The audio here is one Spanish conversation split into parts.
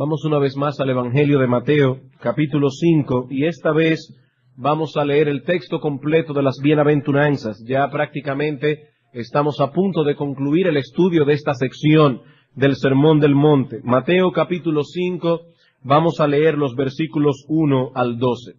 Vamos una vez más al Evangelio de Mateo, capítulo 5, y esta vez vamos a leer el texto completo de las bienaventuranzas. Ya prácticamente estamos a punto de concluir el estudio de esta sección del Sermón del Monte. Mateo capítulo 5, vamos a leer los versículos 1 al 12.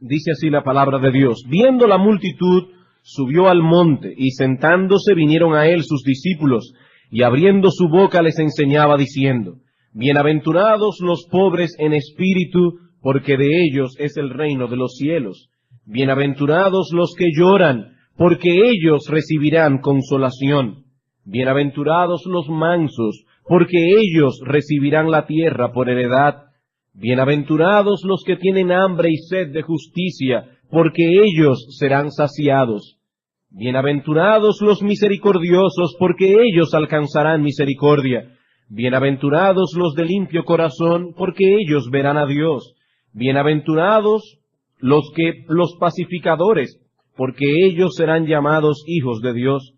Dice así la palabra de Dios: Viendo la multitud, subió al monte, y sentándose vinieron a él sus discípulos, y abriendo su boca les enseñaba diciendo: Bienaventurados los pobres en espíritu, porque de ellos es el reino de los cielos. Bienaventurados los que lloran, porque ellos recibirán consolación. Bienaventurados los mansos, porque ellos recibirán la tierra por heredad. Bienaventurados los que tienen hambre y sed de justicia, porque ellos serán saciados. Bienaventurados los misericordiosos, porque ellos alcanzarán misericordia. Bienaventurados los de limpio corazón, porque ellos verán a Dios. Bienaventurados los pacificadores, porque ellos serán llamados hijos de Dios.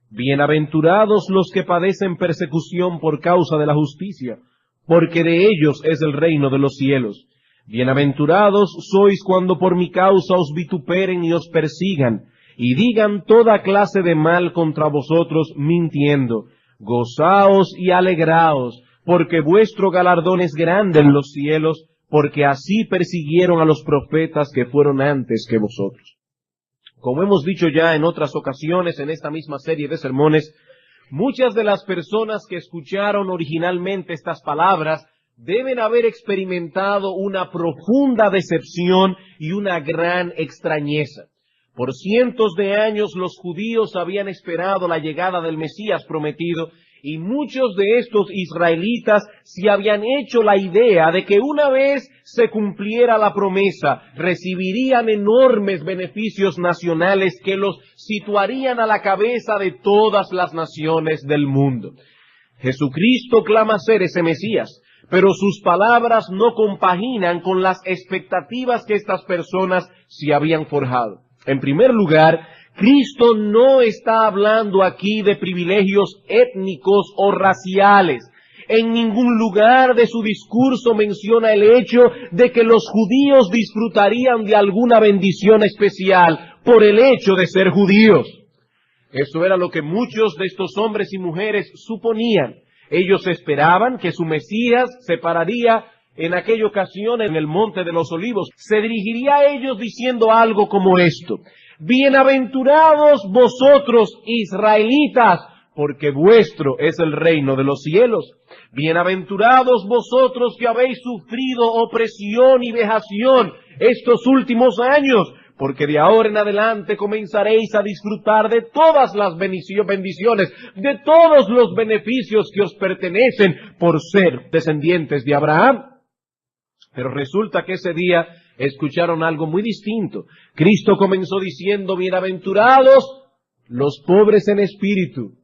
Bienaventurados los que padecen persecución por causa de la justicia, porque de ellos es el reino de los cielos. Bienaventurados sois cuando por mi causa os vituperen y os persigan, y digan toda clase de mal contra vosotros mintiendo. Gozaos y alegraos, porque vuestro galardón es grande en los cielos, porque así persiguieron a los profetas que fueron antes que vosotros. Como hemos dicho ya en otras ocasiones en esta misma serie de sermones, muchas de las personas que escucharon originalmente estas palabras deben haber experimentado una profunda decepción y una gran extrañeza. Por cientos de años los judíos habían esperado la llegada del Mesías prometido, y muchos de estos israelitas se habían hecho la idea de que una vez se cumpliera la promesa, recibirían enormes beneficios nacionales que los situarían a la cabeza de todas las naciones del mundo. Jesucristo clama ser ese Mesías, pero sus palabras no compaginan con las expectativas que estas personas se habían forjado. En primer lugar, Cristo no está hablando aquí de privilegios étnicos o raciales. En ningún lugar de su discurso menciona el hecho de que los judíos disfrutarían de alguna bendición especial por el hecho de ser judíos. Eso era lo que muchos de estos hombres y mujeres suponían. Ellos esperaban que su Mesías se pararía en aquella ocasión en el Monte de los Olivos. Se dirigiría a ellos diciendo algo como esto: Bienaventurados vosotros, israelitas, porque vuestro es el reino de los cielos. Bienaventurados vosotros que habéis sufrido opresión y vejación estos últimos años, porque de ahora en adelante comenzaréis a disfrutar de todas las bendiciones, de todos los beneficios que os pertenecen por ser descendientes de Abraham. Pero resulta que ese día escucharon algo muy distinto. Cristo comenzó diciendo: Bienaventurados los pobres en espíritu,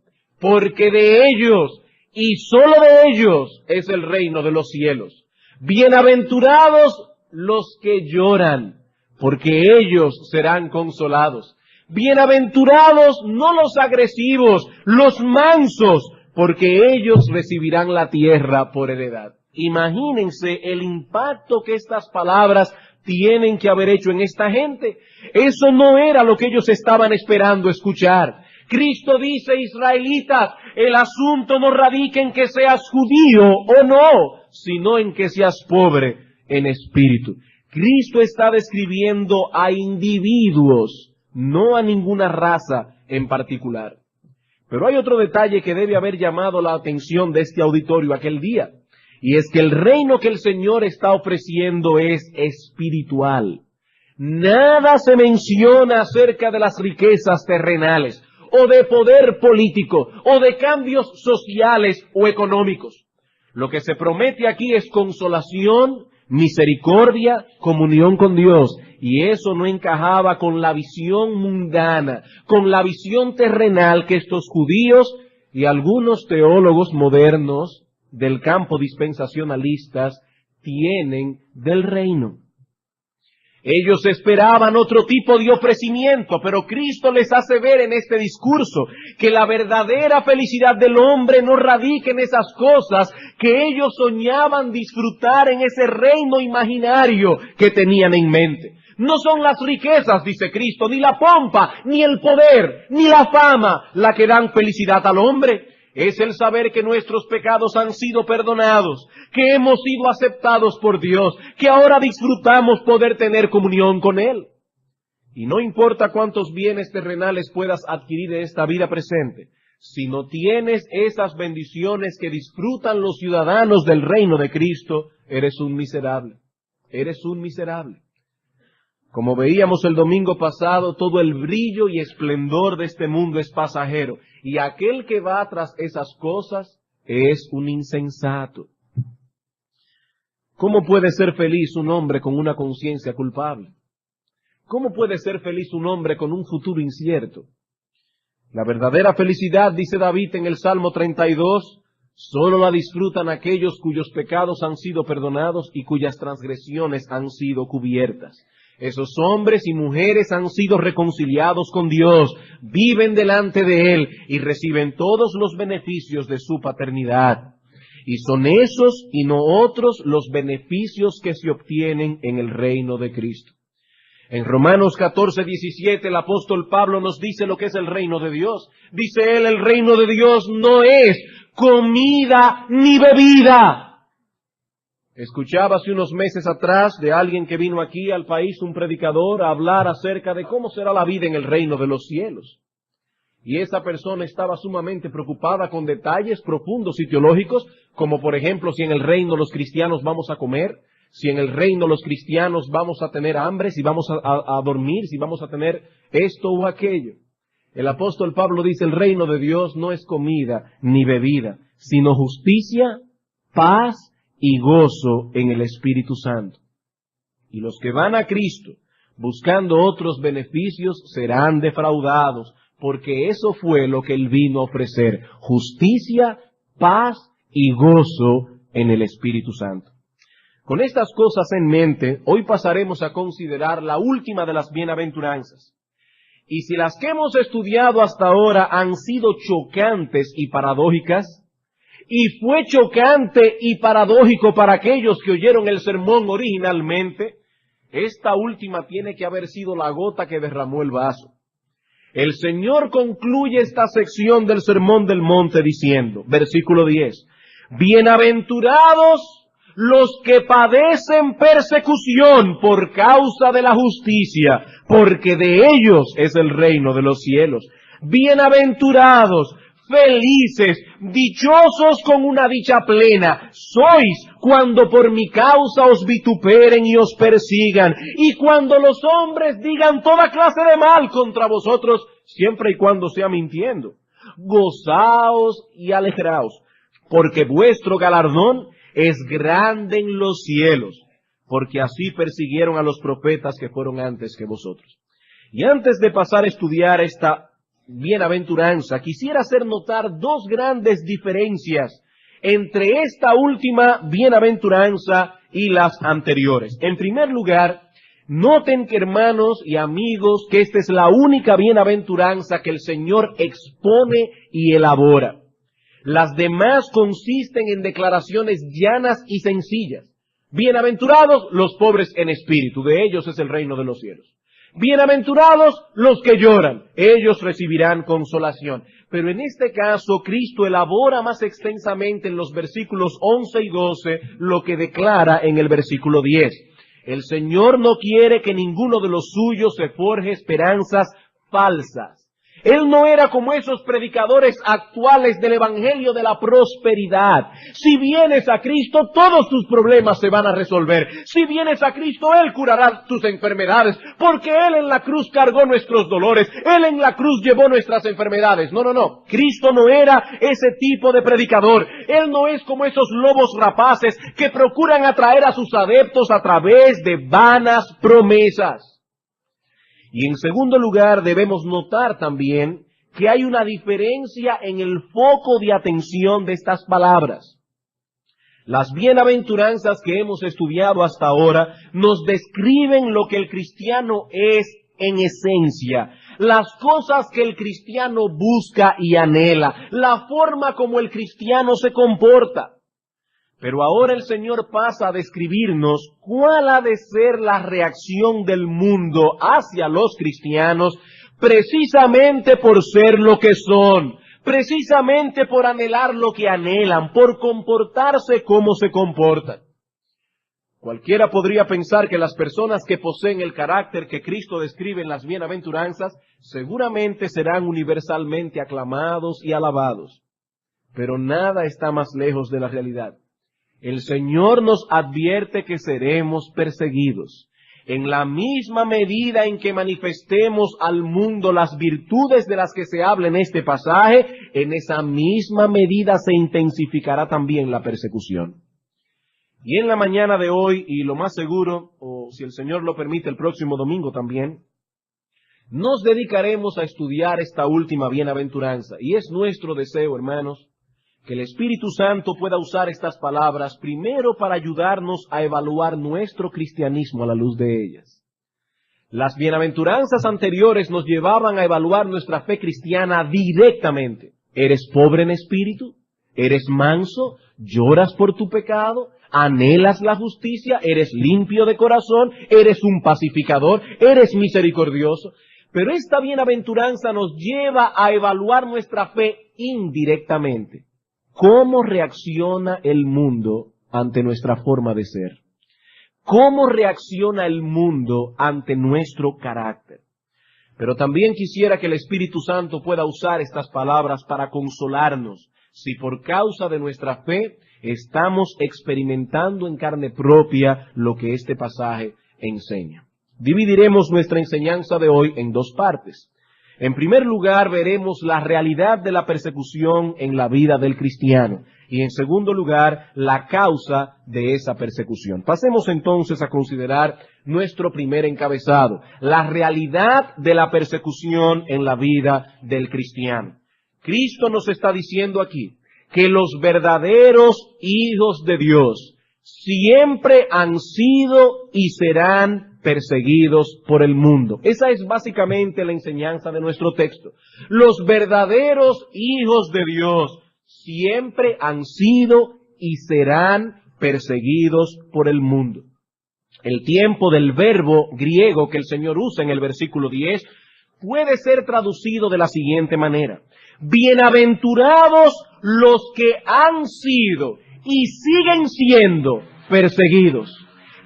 porque de ellos, y sólo de ellos, es el reino de los cielos. Bienaventurados los que lloran, porque ellos serán consolados. Bienaventurados no los agresivos, los mansos, porque ellos recibirán la tierra por heredad. Imagínense el impacto que estas palabras tienen que haber hecho en esta gente. Eso no era lo que ellos estaban esperando escuchar. Cristo dice: israelitas, el asunto no radica en que seas judío o no, sino en que seas pobre en espíritu. Cristo está describiendo a individuos, no a ninguna raza en particular. Pero hay otro detalle que debe haber llamado la atención de este auditorio aquel día, y es que el reino que el Señor está ofreciendo es espiritual. Nada se menciona acerca de las riquezas terrenales, o de poder político, o de cambios sociales o económicos. Lo que se promete aquí es consolación, misericordia, comunión con Dios, y eso no encajaba con la visión mundana, con la visión terrenal que estos judíos y algunos teólogos modernos del campo dispensacionalistas tienen del reino. Ellos esperaban otro tipo de ofrecimiento, pero Cristo les hace ver en este discurso que la verdadera felicidad del hombre no radica en esas cosas que ellos soñaban disfrutar en ese reino imaginario que tenían en mente. No son las riquezas, dice Cristo, ni la pompa, ni el poder, ni la fama la que dan felicidad al hombre. Es el saber que nuestros pecados han sido perdonados, que hemos sido aceptados por Dios, que ahora disfrutamos poder tener comunión con Él. Y no importa cuántos bienes terrenales puedas adquirir en esta vida presente, si no tienes esas bendiciones que disfrutan los ciudadanos del reino de Cristo, eres un miserable. Eres un miserable. Como veíamos el domingo pasado, todo el brillo y esplendor de este mundo es pasajero, y aquel que va tras esas cosas es un insensato. ¿Cómo puede ser feliz un hombre con una conciencia culpable? ¿Cómo puede ser feliz un hombre con un futuro incierto? La verdadera felicidad, dice David en el Salmo 32, solo la disfrutan aquellos cuyos pecados han sido perdonados y cuyas transgresiones han sido cubiertas. Esos hombres y mujeres han sido reconciliados con Dios, viven delante de Él y reciben todos los beneficios de su paternidad. Y son esos y no otros los beneficios que se obtienen en el reino de Cristo. En Romanos 14:17 el apóstol Pablo nos dice lo que es el reino de Dios. Dice él, el reino de Dios no es comida ni bebida. Escuchaba hace unos meses atrás de alguien que vino aquí al país, un predicador, a hablar acerca de cómo será la vida en el reino de los cielos. Y esa persona estaba sumamente preocupada con detalles profundos y teológicos, como por ejemplo si en el reino los cristianos vamos a comer, si en el reino los cristianos vamos a tener hambre, si vamos a dormir, si vamos a tener esto o aquello. El apóstol Pablo dice, el reino de Dios no es comida ni bebida, sino justicia, paz y gozo en el Espíritu Santo. Y los que van a Cristo buscando otros beneficios serán defraudados, porque eso fue lo que Él vino a ofrecer, justicia, paz y gozo en el Espíritu Santo. Con estas cosas en mente, hoy pasaremos a considerar la última de las bienaventuranzas. Y si las que hemos estudiado hasta ahora han sido chocantes y paradójicas, y fue chocante y paradójico para aquellos que oyeron el sermón originalmente, esta última tiene que haber sido la gota que derramó el vaso. El Señor concluye esta sección del Sermón del Monte diciendo, versículo 10, bienaventurados los que padecen persecución por causa de la justicia, porque de ellos es el reino de los cielos. Bienaventurados, felices, dichosos con una dicha plena, sois cuando por mi causa os vituperen y os persigan, y cuando los hombres digan toda clase de mal contra vosotros, siempre y cuando sea mintiendo. Gozaos y alegraos, porque vuestro galardón es grande en los cielos, porque así persiguieron a los profetas que fueron antes que vosotros. Y antes de pasar a estudiar esta bienaventuranza, quisiera hacer notar dos grandes diferencias entre esta última bienaventuranza y las anteriores. En primer lugar, noten que hermanos y amigos, que esta es la única bienaventuranza que el Señor expone y elabora. Las demás consisten en declaraciones llanas y sencillas. Bienaventurados los pobres en espíritu, de ellos es el reino de los cielos. Bienaventurados los que lloran, ellos recibirán consolación. Pero en este caso, Cristo elabora más extensamente en los versículos 11 y 12 lo que declara en el versículo 10. El Señor no quiere que ninguno de los suyos se forje esperanzas falsas. Él no era como esos predicadores actuales del evangelio de la prosperidad. Si vienes a Cristo, todos tus problemas se van a resolver. Si vienes a Cristo, Él curará tus enfermedades, porque Él en la cruz cargó nuestros dolores. Él en la cruz llevó nuestras enfermedades. No. Cristo no era ese tipo de predicador. Él no es como esos lobos rapaces que procuran atraer a sus adeptos a través de vanas promesas. Y en segundo lugar, debemos notar también que hay una diferencia en el foco de atención de estas palabras. Las bienaventuranzas que hemos estudiado hasta ahora nos describen lo que el cristiano es en esencia, las cosas que el cristiano busca y anhela, la forma como el cristiano se comporta. Pero ahora el Señor pasa a describirnos cuál ha de ser la reacción del mundo hacia los cristianos, precisamente por ser lo que son, precisamente por anhelar lo que anhelan, por comportarse como se comportan. Cualquiera podría pensar que las personas que poseen el carácter que Cristo describe en las bienaventuranzas seguramente serán universalmente aclamados y alabados. Pero nada está más lejos de la realidad. El Señor nos advierte que seremos perseguidos. En la misma medida en que manifestemos al mundo las virtudes de las que se habla en este pasaje, en esa misma medida se intensificará también la persecución. Y en la mañana de hoy, y lo más seguro, o si el Señor lo permite, el próximo domingo también, nos dedicaremos a estudiar esta última bienaventuranza. Y es nuestro deseo, hermanos, que el Espíritu Santo pueda usar estas palabras primero para ayudarnos a evaluar nuestro cristianismo a la luz de ellas. Las bienaventuranzas anteriores nos llevaban a evaluar nuestra fe cristiana directamente. ¿Eres pobre en espíritu? ¿Eres manso? ¿Lloras por tu pecado? ¿Anhelas la justicia? ¿Eres limpio de corazón? ¿Eres un pacificador? ¿Eres misericordioso? Pero esta bienaventuranza nos lleva a evaluar nuestra fe indirectamente. ¿Cómo reacciona el mundo ante nuestra forma de ser? ¿Cómo reacciona el mundo ante nuestro carácter? Pero también quisiera que el Espíritu Santo pueda usar estas palabras para consolarnos si por causa de nuestra fe estamos experimentando en carne propia lo que este pasaje enseña. Dividiremos nuestra enseñanza de hoy en dos partes. En primer lugar, veremos la realidad de la persecución en la vida del cristiano. Y en segundo lugar, la causa de esa persecución. Pasemos entonces a considerar nuestro primer encabezado, la realidad de la persecución en la vida del cristiano. Cristo nos está diciendo aquí que los verdaderos hijos de Dios siempre han sido y serán perseguidos por el mundo. Esa es básicamente la enseñanza de nuestro texto. Los verdaderos hijos de Dios siempre han sido y serán perseguidos por el mundo. El tiempo del verbo griego que el Señor usa en el versículo 10 puede ser traducido de la siguiente manera: bienaventurados los que han sido y siguen siendo perseguidos.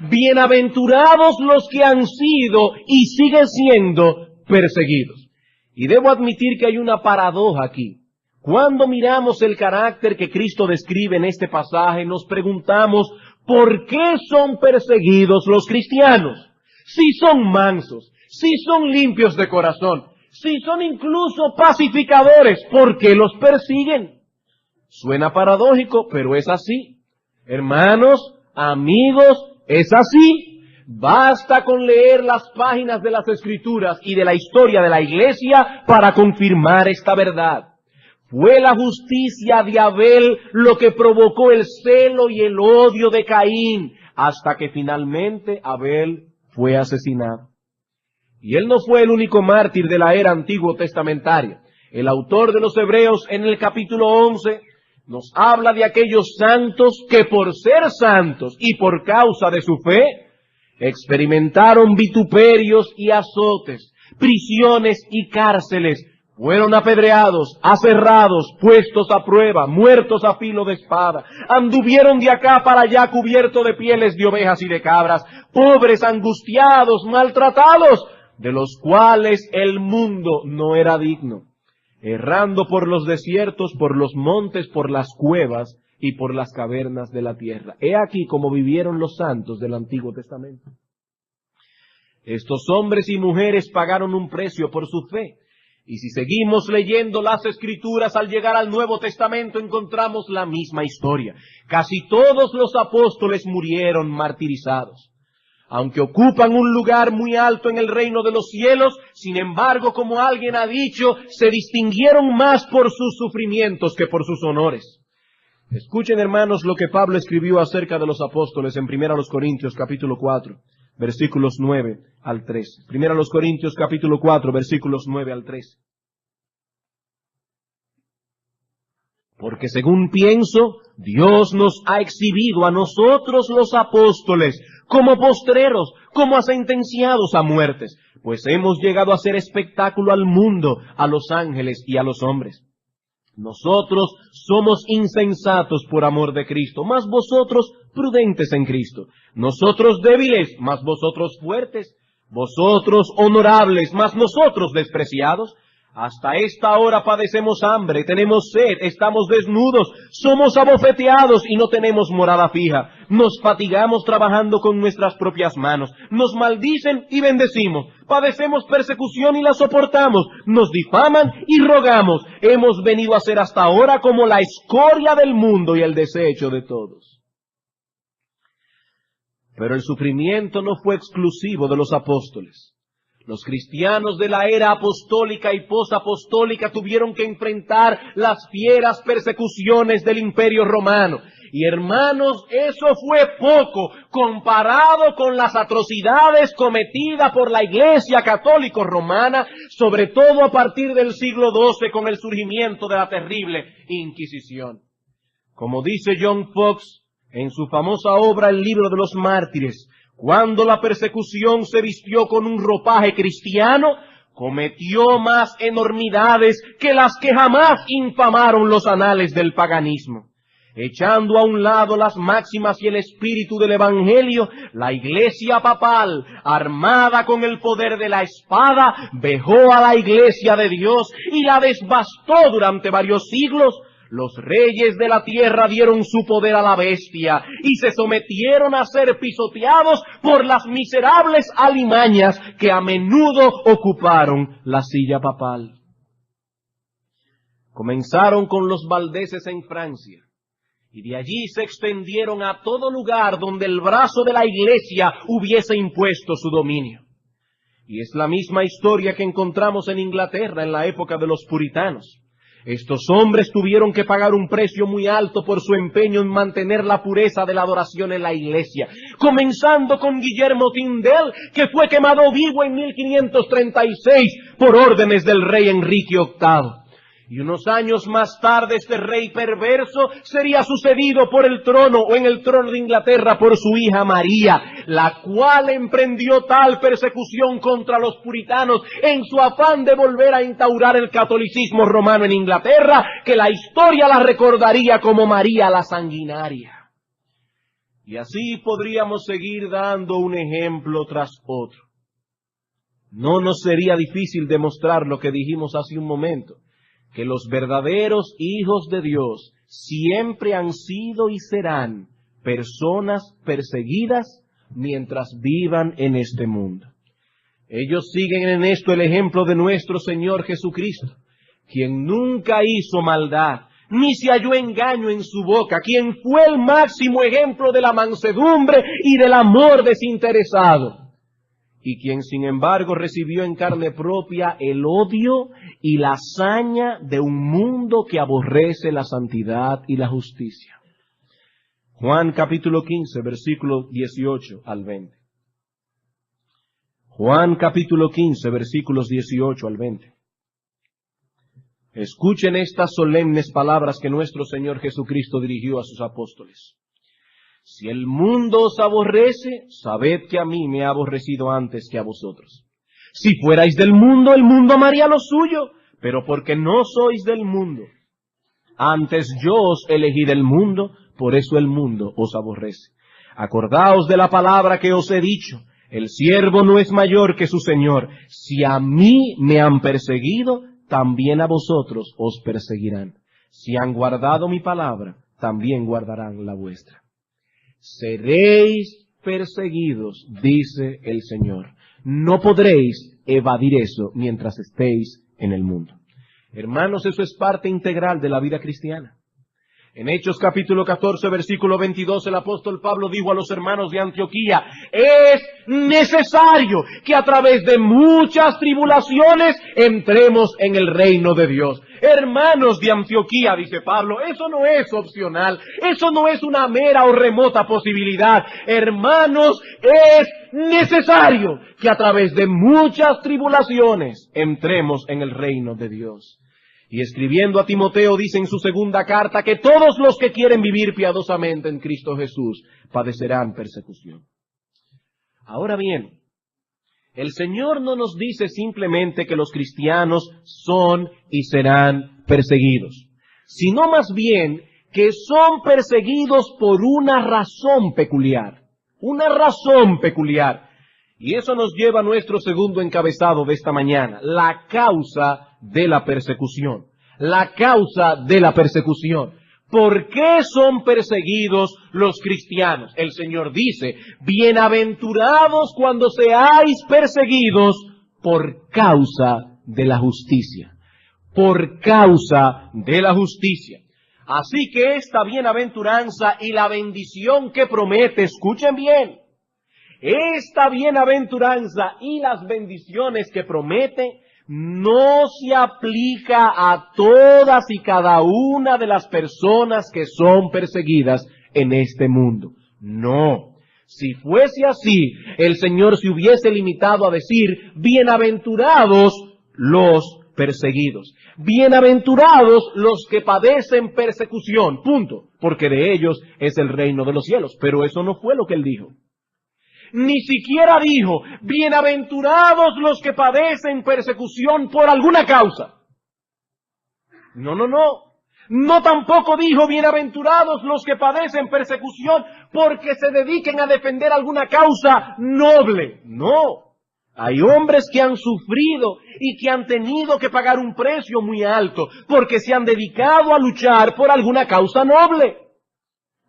Bienaventurados los que han sido y siguen siendo perseguidos. Y debo admitir que hay una paradoja aquí. Cuando miramos el carácter que Cristo describe en este pasaje, nos preguntamos, ¿por qué son perseguidos los cristianos? Si son mansos, si son limpios de corazón, si son incluso pacificadores, ¿por qué los persiguen? Suena paradójico, pero es así. Hermanos, amigos, es así. Basta con leer las páginas de las Escrituras y de la historia de la Iglesia para confirmar esta verdad. Fue la justicia de Abel lo que provocó el celo y el odio de Caín, hasta que finalmente Abel fue asesinado. Y él no fue el único mártir de la era antiguo testamentaria. El autor de los Hebreos en el capítulo 11 nos habla de aquellos santos que por ser santos y por causa de su fe, experimentaron vituperios y azotes, prisiones y cárceles, fueron apedreados, aserrados, puestos a prueba, muertos a filo de espada, anduvieron de acá para allá cubiertos de pieles de ovejas y de cabras, pobres, angustiados, maltratados, de los cuales el mundo no era digno, errando por los desiertos, por los montes, por las cuevas y por las cavernas de la tierra. He aquí cómo vivieron los santos del Antiguo Testamento. Estos hombres y mujeres pagaron un precio por su fe. Y si seguimos leyendo las Escrituras, al llegar al Nuevo Testamento encontramos la misma historia. Casi todos los apóstoles murieron martirizados. Aunque ocupan un lugar muy alto en el reino de los cielos, sin embargo, como alguien ha dicho, se distinguieron más por sus sufrimientos que por sus honores. Escuchen, hermanos, lo que Pablo escribió acerca de los apóstoles en 1 Corintios capítulo 4, versículos 9 al 13. 1 Corintios capítulo 4, versículos 9 al 13. Porque según pienso, Dios nos ha exhibido a nosotros los apóstoles como postreros, como a sentenciados a muertes, pues hemos llegado a ser espectáculo al mundo, a los ángeles y a los hombres. Nosotros somos insensatos por amor de Cristo, mas vosotros prudentes en Cristo. Nosotros débiles, mas vosotros fuertes. Vosotros honorables, mas nosotros despreciados. Hasta esta hora padecemos hambre, tenemos sed, estamos desnudos, somos abofeteados y no tenemos morada fija. Nos fatigamos trabajando con nuestras propias manos, nos maldicen y bendecimos, padecemos persecución y la soportamos, nos difaman y rogamos. Hemos venido a ser hasta ahora como la escoria del mundo y el desecho de todos. Pero el sufrimiento no fue exclusivo de los apóstoles. Los cristianos de la era apostólica y posapostólica tuvieron que enfrentar las fieras persecuciones del Imperio Romano. Y hermanos, eso fue poco comparado con las atrocidades cometidas por la Iglesia Católica Romana, sobre todo a partir del siglo XII con el surgimiento de la terrible Inquisición. Como dice John Fox en su famosa obra El Libro de los Mártires, cuando la persecución se vistió con un ropaje cristiano, cometió más enormidades que las que jamás infamaron los anales del paganismo. Echando a un lado las máximas y el espíritu del Evangelio, la Iglesia papal, armada con el poder de la espada, vejó a la Iglesia de Dios y la devastó durante varios siglos. Los reyes de la tierra dieron su poder a la bestia y se sometieron a ser pisoteados por las miserables alimañas que a menudo ocuparon la silla papal. Comenzaron con los valdeses en Francia y de allí se extendieron a todo lugar donde el brazo de la Iglesia hubiese impuesto su dominio. Y es la misma historia que encontramos en Inglaterra en la época de los puritanos. Estos hombres tuvieron que pagar un precio muy alto por su empeño en mantener la pureza de la adoración en la iglesia, comenzando con Guillermo Tyndale, que fue quemado vivo en 1536 por órdenes del rey Enrique VIII. Y unos años más tarde este rey perverso sería sucedido por el trono o en el trono de Inglaterra por su hija María, la cual emprendió tal persecución contra los puritanos en su afán de volver a instaurar el catolicismo romano en Inglaterra, que la historia la recordaría como María la Sanguinaria. Y así podríamos seguir dando un ejemplo tras otro. No nos sería difícil demostrar lo que dijimos hace un momento, que los verdaderos hijos de Dios siempre han sido y serán personas perseguidas mientras vivan en este mundo. Ellos siguen en esto el ejemplo de nuestro Señor Jesucristo, quien nunca hizo maldad, ni se halló engaño en su boca, quien fue el máximo ejemplo de la mansedumbre y del amor desinteresado, y quien sin embargo recibió en carne propia el odio y la hazaña de un mundo que aborrece la santidad y la justicia. Juan capítulo 15, versículos 18 al 20. Juan capítulo 15, versículos 18 al 20. Escuchen estas solemnes palabras que nuestro Señor Jesucristo dirigió a sus apóstoles. Si el mundo os aborrece, sabed que a mí me ha aborrecido antes que a vosotros. Si fuerais del mundo, el mundo amaría lo suyo, pero porque no sois del mundo. Antes yo os elegí del mundo, por eso el mundo os aborrece. Acordaos de la palabra que os he dicho, el siervo no es mayor que su señor. Si a mí me han perseguido, también a vosotros os perseguirán. Si han guardado mi palabra, también guardarán la vuestra. Seréis perseguidos, dice el Señor. No podréis evadir eso mientras estéis en el mundo. Hermanos, eso es parte integral de la vida cristiana. En Hechos capítulo 14, versículo 22, el apóstol Pablo dijo a los hermanos de Antioquía: es necesario que a través de muchas tribulaciones entremos en el reino de Dios. Hermanos de Antioquía, dice Pablo, eso no es opcional, eso no es una mera o remota posibilidad. Hermanos, es necesario que a través de muchas tribulaciones entremos en el reino de Dios. Y escribiendo a Timoteo dice en su segunda carta que todos los que quieren vivir piadosamente en Cristo Jesús padecerán persecución. Ahora bien, el Señor no nos dice simplemente que los cristianos son y serán perseguidos, sino más bien que son perseguidos por una razón peculiar. Una razón peculiar. Y eso nos lleva a nuestro segundo encabezado de esta mañana, la causa de la persecución. La causa de la persecución. ¿Por qué son perseguidos los cristianos? El Señor dice: bienaventurados cuando seáis perseguidos por causa de la justicia. Por causa de la justicia. Así que esta bienaventuranza y la bendición que promete, escuchen bien, esta bienaventuranza y las bendiciones que promete no se aplica a todas y cada una de las personas que son perseguidas en este mundo. No. Si fuese así, el Señor se hubiese limitado a decir: bienaventurados los perseguidos. Bienaventurados los que padecen persecución. Punto. Porque de ellos es el reino de los cielos. Pero eso no fue lo que Él dijo. Ni siquiera dijo: bienaventurados los que padecen persecución por alguna causa. No. No tampoco dijo: bienaventurados los que padecen persecución porque se dediquen a defender alguna causa noble. No. Hay hombres que han sufrido y que han tenido que pagar un precio muy alto porque se han dedicado a luchar por alguna causa noble.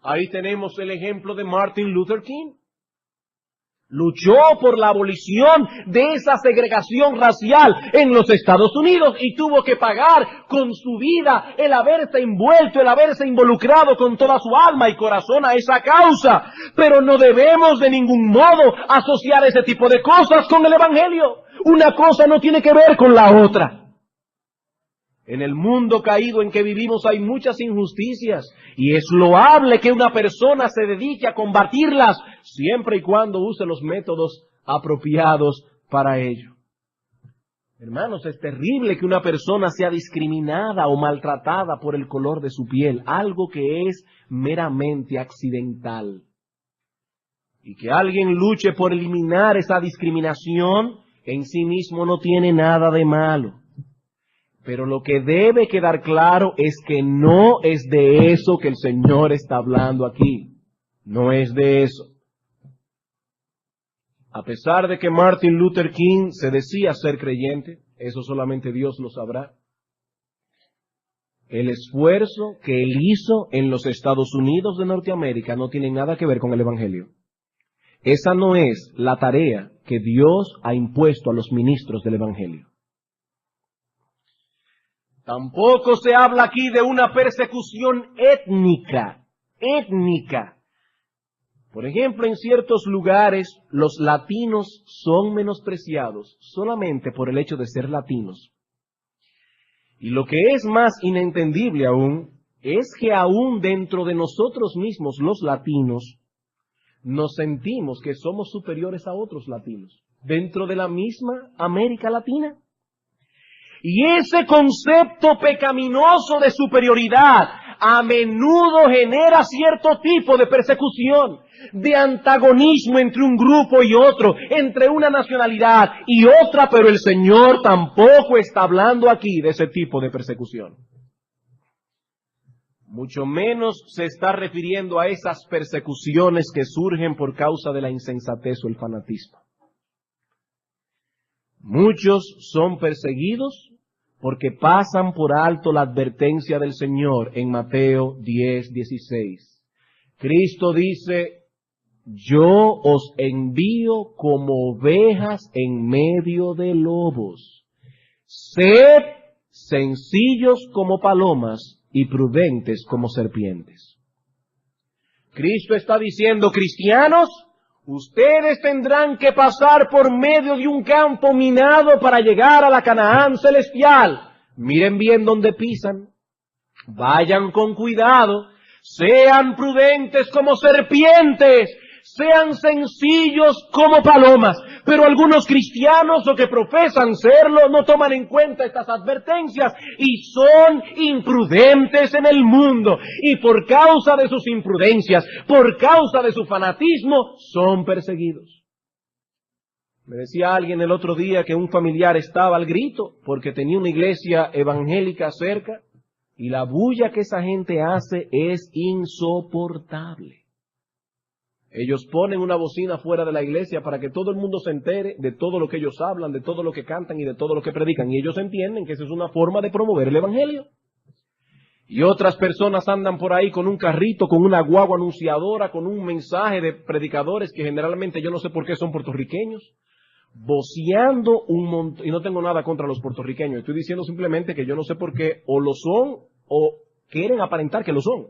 Ahí tenemos el ejemplo de Martin Luther King. Luchó por la abolición de esa segregación racial en los Estados Unidos y tuvo que pagar con su vida el haberse envuelto, el haberse involucrado con toda su alma y corazón a esa causa. Pero no debemos de ningún modo asociar ese tipo de cosas con el Evangelio. Una cosa no tiene que ver con la otra. En el mundo caído en que vivimos hay muchas injusticias y es loable que una persona se dedique a combatirlas siempre y cuando use los métodos apropiados para ello. Hermanos, es terrible que una persona sea discriminada o maltratada por el color de su piel, algo que es meramente accidental. Y que alguien luche por eliminar esa discriminación en sí mismo no tiene nada de malo. Pero lo que debe quedar claro es que no es de eso que el Señor está hablando aquí. No es de eso. A pesar de que Martin Luther King se decía ser creyente, eso solamente Dios lo sabrá. El esfuerzo que él hizo en los Estados Unidos de Norteamérica no tiene nada que ver con el Evangelio. Esa no es la tarea que Dios ha impuesto a los ministros del Evangelio. Tampoco se habla aquí de una persecución étnica. Por ejemplo, en ciertos lugares los latinos son menospreciados solamente por el hecho de ser latinos. Y lo que es más inentendible aún es que aún dentro de nosotros mismos los latinos nos sentimos que somos superiores a otros latinos dentro de la misma América Latina. Y ese concepto pecaminoso de superioridad a menudo genera cierto tipo de persecución, de antagonismo entre un grupo y otro, entre una nacionalidad y otra, pero el Señor tampoco está hablando aquí de ese tipo de persecución. Mucho menos se está refiriendo a esas persecuciones que surgen por causa de la insensatez o el fanatismo. Muchos son perseguidos porque pasan por alto la advertencia del Señor en Mateo 10:16. Cristo dice: yo os envío como ovejas en medio de lobos. Sed sencillos como palomas y prudentes como serpientes. Cristo está diciendo, cristianos, ustedes tendrán que pasar por medio de un campo minado para llegar a la Canaán celestial. Miren bien dónde pisan. Vayan con cuidado. Sean prudentes como serpientes. Sean sencillos como palomas. Pero algunos cristianos o que profesan serlo no toman en cuenta estas advertencias y son imprudentes en el mundo. Y por causa de sus imprudencias, por causa de su fanatismo, son perseguidos. Me decía alguien el otro día que un familiar estaba al grito porque tenía una iglesia evangélica cerca y la bulla que esa gente hace es insoportable. Ellos ponen una bocina fuera de la iglesia para que todo el mundo se entere de todo lo que ellos hablan, de todo lo que cantan y de todo lo que predican. Y ellos entienden que esa es una forma de promover el evangelio. Y otras personas andan por ahí con un carrito, con una guagua anunciadora, con un mensaje de predicadores que generalmente yo no sé por qué son puertorriqueños, voceando un montón. Y no tengo nada contra los puertorriqueños. Estoy diciendo simplemente que yo no sé por qué o lo son o quieren aparentar que lo son.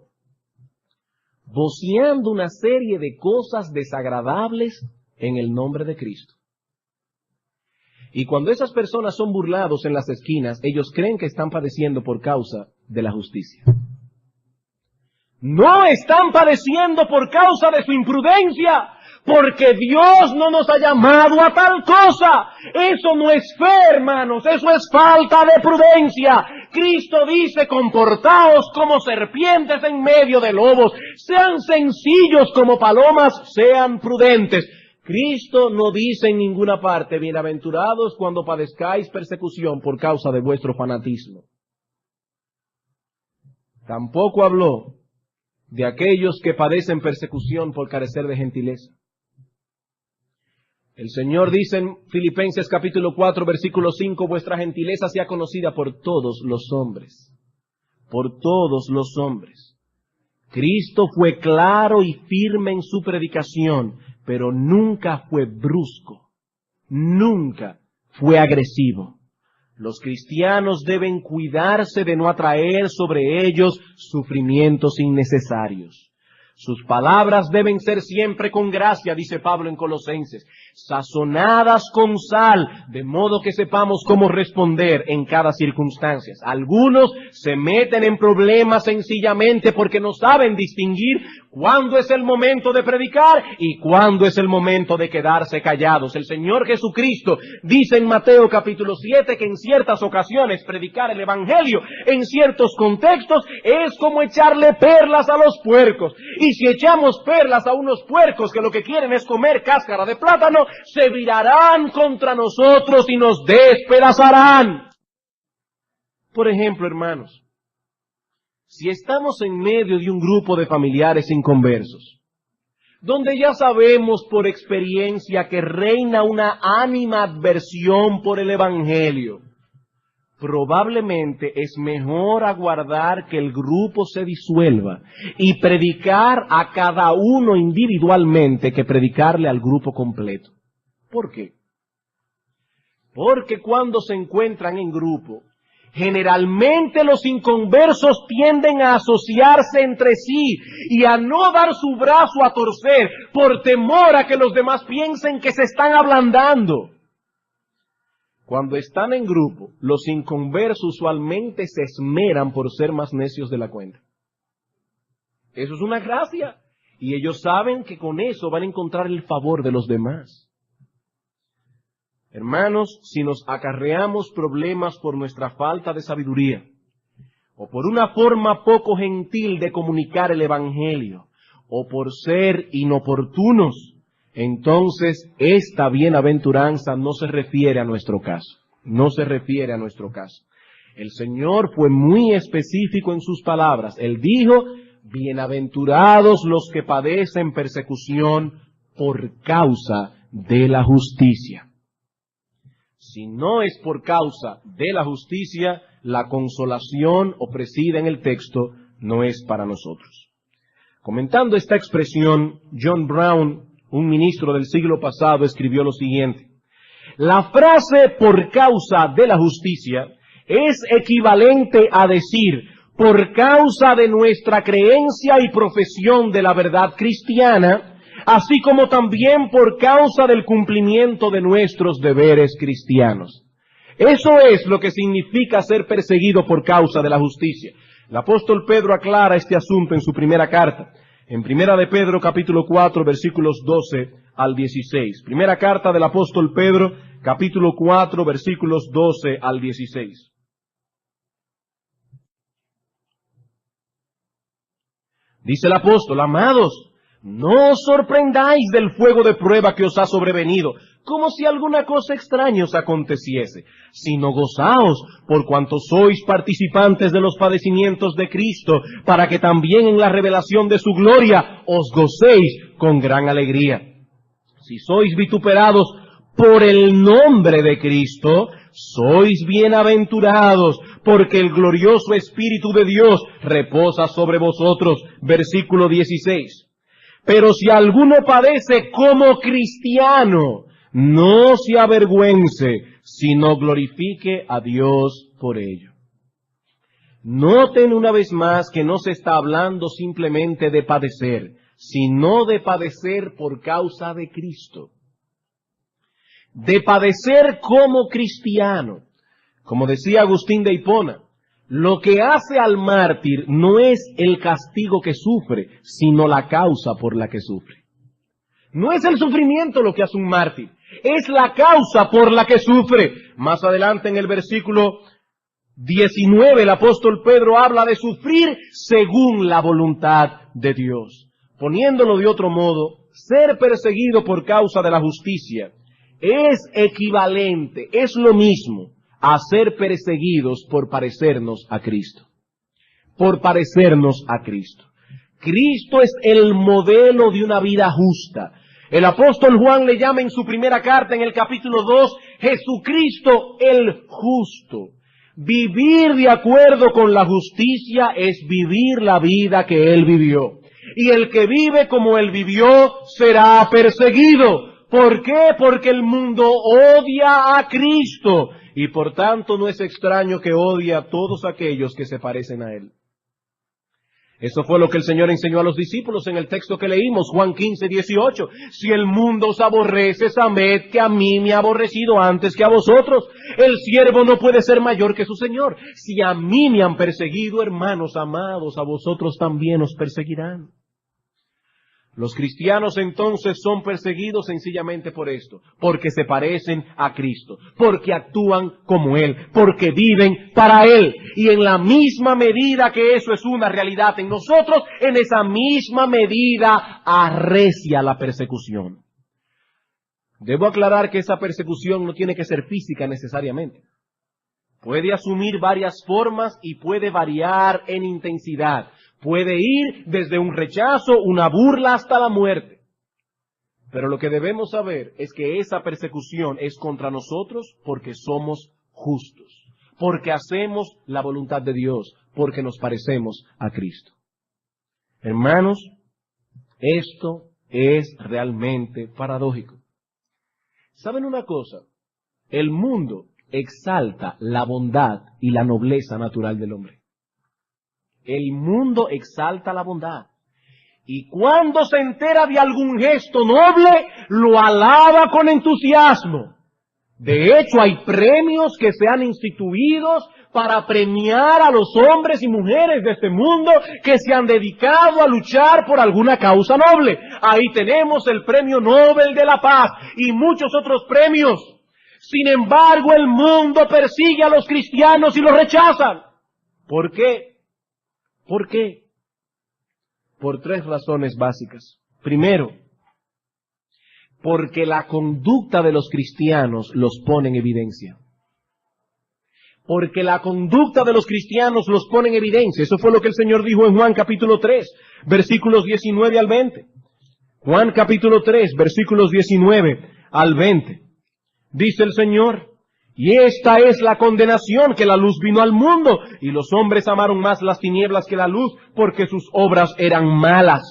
Voceando una serie de cosas desagradables en el nombre de Cristo. Y cuando esas personas son burlados en las esquinas, ellos creen que están padeciendo por causa de la justicia. No están padeciendo por causa de su imprudencia, porque Dios no nos ha llamado a tal cosa. Eso no es fe, hermanos, eso es falta de prudencia. Cristo dice, comportaos como serpientes en medio de lobos, sean sencillos como palomas, sean prudentes. Cristo no dice en ninguna parte, bienaventurados cuando padezcáis persecución por causa de vuestro fanatismo. Tampoco habló de aquellos que padecen persecución por carecer de gentileza. El Señor dice en Filipenses capítulo 4, versículo 5, vuestra gentileza sea conocida por todos los hombres. Por todos los hombres. Cristo fue claro y firme en su predicación, pero nunca fue brusco. Nunca fue agresivo. Los cristianos deben cuidarse de no atraer sobre ellos sufrimientos innecesarios. Sus palabras deben ser siempre con gracia, dice Pablo en Colosenses, sazonadas con sal, de modo que sepamos cómo responder en cada circunstancia. Algunos se meten en problemas sencillamente porque no saben distinguir cuándo es el momento de predicar y cuándo es el momento de quedarse callados. El Señor Jesucristo dice en Mateo capítulo 7 que en ciertas ocasiones predicar el Evangelio en ciertos contextos es como echarle perlas a los puercos. Y si echamos perlas a unos puercos que lo que quieren es comer cáscara de plátano, se virarán contra nosotros y nos despedazarán. Por ejemplo, hermanos, si estamos en medio de un grupo de familiares inconversos, donde ya sabemos por experiencia que reina una animadversión por el Evangelio, probablemente es mejor aguardar que el grupo se disuelva y predicar a cada uno individualmente que predicarle al grupo completo. ¿Por qué? Porque cuando se encuentran en grupo, generalmente los inconversos tienden a asociarse entre sí y a no dar su brazo a torcer por temor a que los demás piensen que se están ablandando. Cuando están en grupo, los inconversos usualmente se esmeran por ser más necios de la cuenta. Eso es una gracia. Y ellos saben que con eso van a encontrar el favor de los demás. Hermanos, si nos acarreamos problemas por nuestra falta de sabiduría, o por una forma poco gentil de comunicar el Evangelio, o por ser inoportunos, entonces esta bienaventuranza no se refiere a nuestro caso. No se refiere a nuestro caso. El Señor fue muy específico en sus palabras. Él dijo, bienaventurados los que padecen persecución por causa de la justicia. Si no es por causa de la justicia, la consolación ofrecida en el texto no es para nosotros. Comentando esta expresión, John Brown, un ministro del siglo pasado, escribió lo siguiente: la frase por causa de la justicia es equivalente a decir por causa de nuestra creencia y profesión de la verdad cristiana, así como también por causa del cumplimiento de nuestros deberes cristianos. Eso es lo que significa ser perseguido por causa de la justicia. El apóstol Pedro aclara este asunto en su primera carta, en Primera de Pedro capítulo 4 versículos 12 al 16. Primera carta del apóstol Pedro capítulo 4 versículos 12 al 16. Dice el apóstol: amados, no os sorprendáis del fuego de prueba que os ha sobrevenido, como si alguna cosa extraña os aconteciese, sino gozaos por cuanto sois participantes de los padecimientos de Cristo, para que también en la revelación de su gloria os gocéis con gran alegría. Si sois vituperados por el nombre de Cristo, sois bienaventurados, porque el glorioso Espíritu de Dios reposa sobre vosotros. Versículo 16. Pero si alguno padece como cristiano, no se avergüence, sino glorifique a Dios por ello. Noten una vez más que no se está hablando simplemente de padecer, sino de padecer por causa de Cristo. De padecer como cristiano. Como decía Agustín de Hipona, lo que hace al mártir no es el castigo que sufre, sino la causa por la que sufre. No es el sufrimiento lo que hace un mártir, es la causa por la que sufre. Más adelante en el versículo 19 el apóstol Pedro habla de sufrir según la voluntad de Dios. Poniéndolo de otro modo, ser perseguido por causa de la justicia es equivalente, es lo mismo a ser perseguidos por parecernos a Cristo. Por parecernos a Cristo. Cristo es el modelo de una vida justa. El apóstol Juan le llama en su primera carta, en el capítulo 2, Jesucristo el justo. Vivir de acuerdo con la justicia es vivir la vida que Él vivió. Y el que vive como Él vivió será perseguido. ¿Por qué? Porque el mundo odia a Cristo. Y por tanto no es extraño que odie a todos aquellos que se parecen a Él. Eso fue lo que el Señor enseñó a los discípulos en el texto que leímos, Juan 15, 18. Si el mundo os aborrece, sabed que a mí me ha aborrecido antes que a vosotros. El siervo no puede ser mayor que su Señor. Si a mí me han perseguido, hermanos amados, a vosotros también os perseguirán. Los cristianos entonces son perseguidos sencillamente por esto, porque se parecen a Cristo, porque actúan como Él, porque viven para Él. Y en la misma medida que eso es una realidad en nosotros, en esa misma medida arrecia la persecución. Debo aclarar que esa persecución no tiene que ser física necesariamente. Puede asumir varias formas y puede variar en intensidad. Puede ir desde un rechazo, una burla, hasta la muerte. Pero lo que debemos saber es que esa persecución es contra nosotros porque somos justos, porque hacemos la voluntad de Dios, porque nos parecemos a Cristo. Hermanos, esto es realmente paradójico. ¿Saben una cosa? El mundo exalta la bondad y la nobleza natural del hombre. El mundo exalta la bondad. Y cuando se entera de algún gesto noble, lo alaba con entusiasmo. De hecho, hay premios que se han instituido para premiar a los hombres y mujeres de este mundo que se han dedicado a luchar por alguna causa noble. Ahí tenemos el Premio Nobel de la Paz y muchos otros premios. Sin embargo, el mundo persigue a los cristianos y los rechazan. ¿Por qué? ¿Por qué? Por tres razones básicas. Primero, porque la conducta de los cristianos los pone en evidencia. Porque la conducta de los cristianos los pone en evidencia. Eso fue lo que el Señor dijo en Juan capítulo 3, versículos 19 al 20. Juan capítulo 3, versículos 19 al 20. Dice el Señor: y esta es la condenación, que la luz vino al mundo, y los hombres amaron más las tinieblas que la luz, porque sus obras eran malas.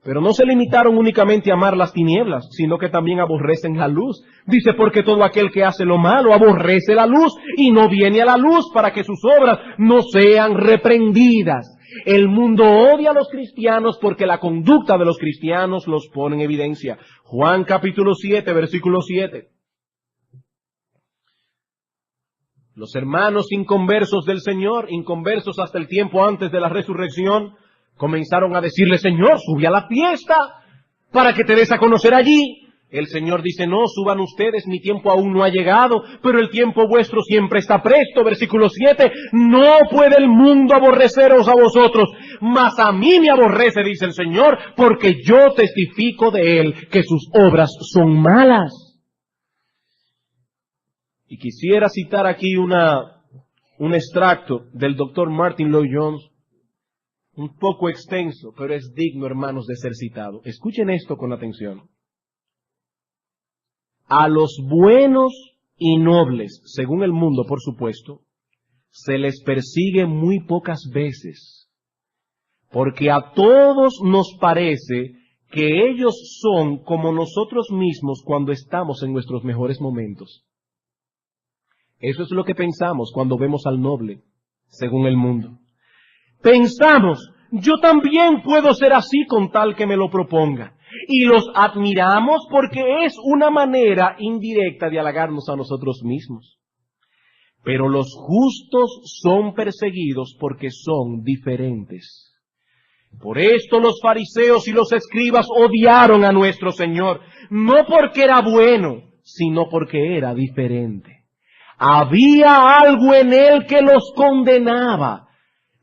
Pero no se limitaron únicamente a amar las tinieblas, sino que también aborrecen la luz. Dice, porque todo aquel que hace lo malo aborrece la luz y no viene a la luz para que sus obras no sean reprendidas. El mundo odia a los cristianos porque la conducta de los cristianos los pone en evidencia. Juan capítulo 7, versículo 7. Los hermanos inconversos del Señor, inconversos hasta el tiempo antes de la resurrección, comenzaron a decirle, Señor, sube a la fiesta para que te des a conocer allí. El Señor dice, no, suban ustedes, mi tiempo aún no ha llegado, pero el tiempo vuestro siempre está presto. Versículo 7, no puede el mundo aborreceros a vosotros, mas a mí me aborrece, dice el Señor, porque yo testifico de él que sus obras son malas. Y quisiera citar aquí un extracto del doctor Martin Lloyd-Jones, un poco extenso, pero es digno, hermanos, de ser citado. Escuchen esto con atención. A los buenos y nobles, según el mundo, por supuesto, se les persigue muy pocas veces, porque a todos nos parece que ellos son como nosotros mismos cuando estamos en nuestros mejores momentos. Eso es lo que pensamos cuando vemos al noble, según el mundo. Pensamos, yo también puedo ser así con tal que me lo proponga. Y los admiramos porque es una manera indirecta de halagarnos a nosotros mismos. Pero los justos son perseguidos porque son diferentes. Por esto los fariseos y los escribas odiaron a nuestro Señor, no porque era bueno, sino porque era diferente. Había algo en él que los condenaba.